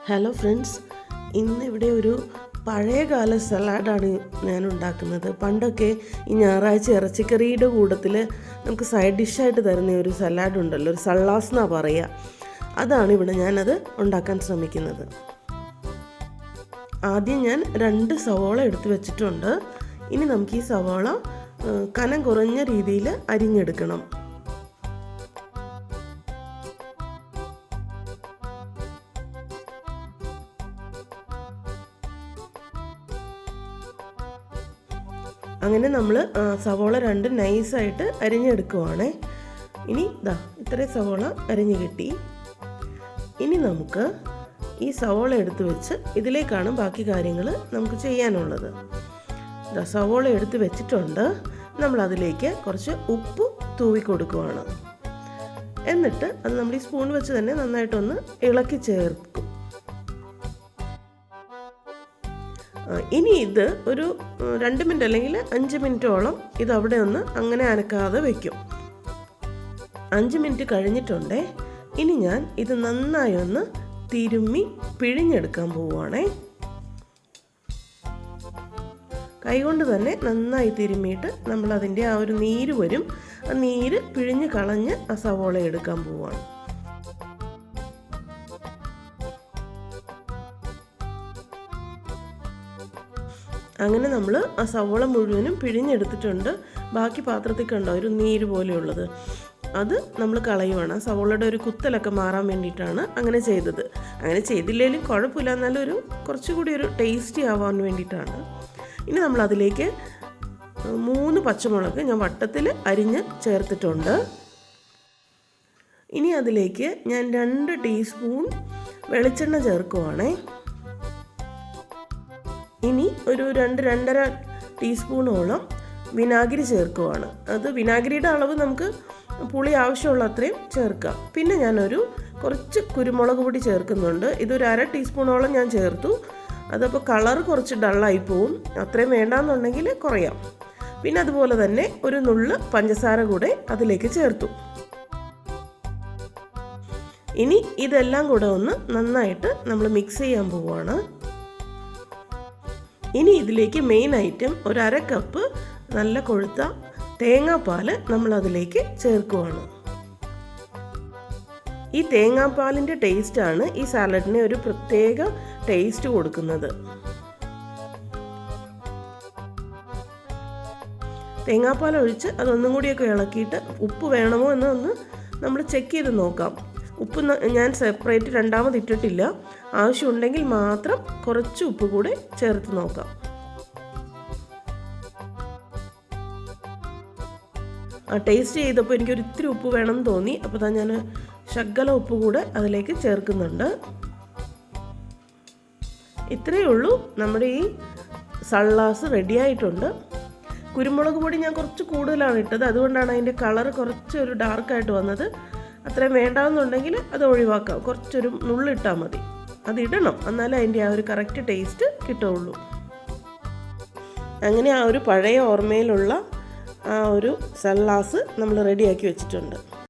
Hello friends, ഇന്നിവിടെ ഒരു പഴയകാല സലാഡാണ് ഞാൻ ഉണ്ടാക്കുന്നത്. പണ്ടൊക്കെ ഈ ഞായറാഴ്ച ഇറച്ചിക്കറിയുടെ കൂട്ടത്തിൽ നമുക്ക് സൈഡ് ഡിഷായിട്ട് തരുന്ന ഒരു സലാഡ് ഉണ്ടല്ലോ, ഒരു സള്ളാസ് എന്നാണ് പറയുക. അതാണ് ഇവിടെ ഞാനത് ഉണ്ടാക്കാൻ ശ്രമിക്കുന്നത്. ആദ്യം ഞാൻ 2 സവോള എടുത്ത് വെച്ചിട്ടുണ്ട്. ഇനി നമുക്ക് ഈ സവോള കനം കുറഞ്ഞ രീതിയിൽ അരിഞ്ഞെടുക്കണം. അങ്ങനെ നമ്മൾ സവോള 2 നൈസായിട്ട് അരിഞ്ഞെടുക്കുവാണേ. ഇനി ഇത്രയും സവോള അരിഞ്ഞ് കിട്ടി. ഇനി നമുക്ക് ഈ സവോള എടുത്ത് വെച്ച് ഇതിലേക്കാണ് ബാക്കി കാര്യങ്ങൾ നമുക്ക് ചെയ്യാനുള്ളത്. സവോള എടുത്ത് വെച്ചിട്ടുണ്ട്. നമ്മളതിലേക്ക് കുറച്ച് ഉപ്പ് തൂവി കൊടുക്കുവാണ്. എന്നിട്ട് അത് നമ്മൾ ഈ സ്പൂൺ വെച്ച് തന്നെ നന്നായിട്ടൊന്ന് ഇളക്കി ചേർക്കും. ഇനി ഇത് ഒരു 2 മിനിറ്റ് അല്ലെങ്കിൽ 5 മിനിറ്റോളം ഇത് അവിടെ ഒന്ന് അങ്ങനെ അനക്കാതെ വയ്ക്കും. 5 മിനിറ്റ് കഴിഞ്ഞിട്ടുണ്ടേ. ഇനി ഞാൻ ഇത് നന്നായി ഒന്ന് തിരുമ്മി പിഴിഞ്ഞെടുക്കാൻ പോവുകയാണേ. കൈകൊണ്ട് തന്നെ നന്നായി തിരുമ്മിയിട്ട് നമ്മളതിൻ്റെ ആ ഒരു നീര് വരും. ആ നീര് പിഴിഞ്ഞ് കളഞ്ഞ് ആ സവോള എടുക്കാൻ പോവുകയാണ്. അങ്ങനെ നമ്മൾ ആ സവോള മുഴുവനും പിഴിഞ്ഞെടുത്തിട്ടുണ്ട്. ബാക്കി പാത്രത്തിൽ കണ്ടോ ഒരു നീര് പോലെയുള്ളത്, അത് നമ്മൾ കളയുവാണ്. ആ സവോളയുടെ ഒരു കുത്തലൊക്കെ മാറാൻ വേണ്ടിയിട്ടാണ് അങ്ങനെ ചെയ്തത്. അങ്ങനെ ചെയ്തില്ലെങ്കിലും കുഴപ്പമില്ല, എന്നാലും കുറച്ചുകൂടി ഒരു ടേസ്റ്റി ആവാൻ വേണ്ടിയിട്ടാണ്. ഇനി നമ്മളതിലേക്ക് 3 പച്ചമുളക് ഞാൻ വട്ടത്തിൽ അരിഞ്ഞ് ചേർത്തിട്ടുണ്ട്. ഇനി അതിലേക്ക് ഞാൻ 2 ടീസ്പൂൺ വെളിച്ചെണ്ണ ചേർക്കുവാണേ. ഇനി ഒരു 2-2.5 ടീസ്പൂണോളം വിനാഗിരി ചേർക്കുവാണ്. അത് വിനാഗിരിയുടെ അളവ് നമുക്ക് പുളി ആവശ്യമുള്ള അത്രയും ചേർക്കാം. പിന്നെ ഞാനൊരു കുറച്ച് കുരുമുളക് പൊടി ചേർക്കുന്നുണ്ട്. ഇതൊരു 1/2 ടീസ്പൂണോളം ഞാൻ ചേർത്തു. അതപ്പോൾ കളർ കുറച്ച് ഡള്ളായി പോവും. അത്രയും വേണ്ടാന്നുണ്ടെങ്കിൽ കുറയാം. പിന്നെ അതുപോലെ തന്നെ ഒരു നുള്ള് പഞ്ചസാര കൂടെ അതിലേക്ക് ചേർത്തു. ഇനി ഇതെല്ലാം കൂടെ ഒന്ന് നന്നായിട്ട് നമ്മൾ മിക്സ് ചെയ്യാൻ പോവുകയാണ്. ഇനി ഇതിലേക്ക് മെയിൻ ഐറ്റം ഒരു 1/2 കപ്പ് നല്ല കൊഴുത്ത തേങ്ങാപ്പാൽ നമ്മളതിലേക്ക് ചേർക്കുവാണ്. ഈ തേങ്ങാപ്പാലിൻ്റെ ടേസ്റ്റാണ് ഈ സാലഡിന് ഒരു പ്രത്യേക ടേസ്റ്റ് കൊടുക്കുന്നത്. തേങ്ങാപ്പാൽ ഒഴിച്ച് അതൊന്നും കൂടിയൊക്കെ ഇളക്കിയിട്ട് ഉപ്പ് വേണമോ എന്നൊന്ന് നമ്മൾ ചെക്ക് ചെയ്ത് നോക്കാം. ഉപ്പ് ഞാൻ സെപ്പറേറ്റ് രണ്ടാമത് ഇട്ടിട്ടില്ല. ആവശ്യമുണ്ടെങ്കിൽ മാത്രം കുറച്ച് ഉപ്പ് കൂടെ ചേർത്ത് നോക്കാം. ടേസ്റ്റ് ചെയ്തപ്പോൾ എനിക്കൊരു ഇത്തിരി ഉപ്പ് വേണമെന്ന് തോന്നി. അപ്പോൾ ഞാൻ ശകല ഉപ്പ് കൂടെ അതിലേക്ക് ചേർക്കുന്നുണ്ട്. ഇത്രയേ ഉള്ളൂ, നമ്മുടെ ഈ സള്ളാസ് റെഡിയായിട്ടുണ്ട്. കുരുമുളക് പൊടി ഞാൻ കുറച്ച് കൂടുതലാണ് ഇട്ടത്, അതുകൊണ്ടാണ് അതിൻ്റെ കളർ കുറച്ചൊരു ഡാർക്കായിട്ട് വന്നത്. അത്രയും വേണ്ടാമെന്നുണ്ടെങ്കിൽ അത് ഒഴിവാക്കാം. കുറച്ചൊരു നുള്ളിട്ടാൽ മതി. അതിടണം, എന്നാലേ അതിൻ്റെ ആ ഒരു കറക്റ്റ് ടേസ്റ്റ് കിട്ടുകയുള്ളൂ. അങ്ങനെ ആ ഒരു പഴയ ഓർമ്മയിലുള്ള ആ ഒരു സള്ളാസ് നമ്മൾ റെഡിയാക്കി വെച്ചിട്ടുണ്ട്.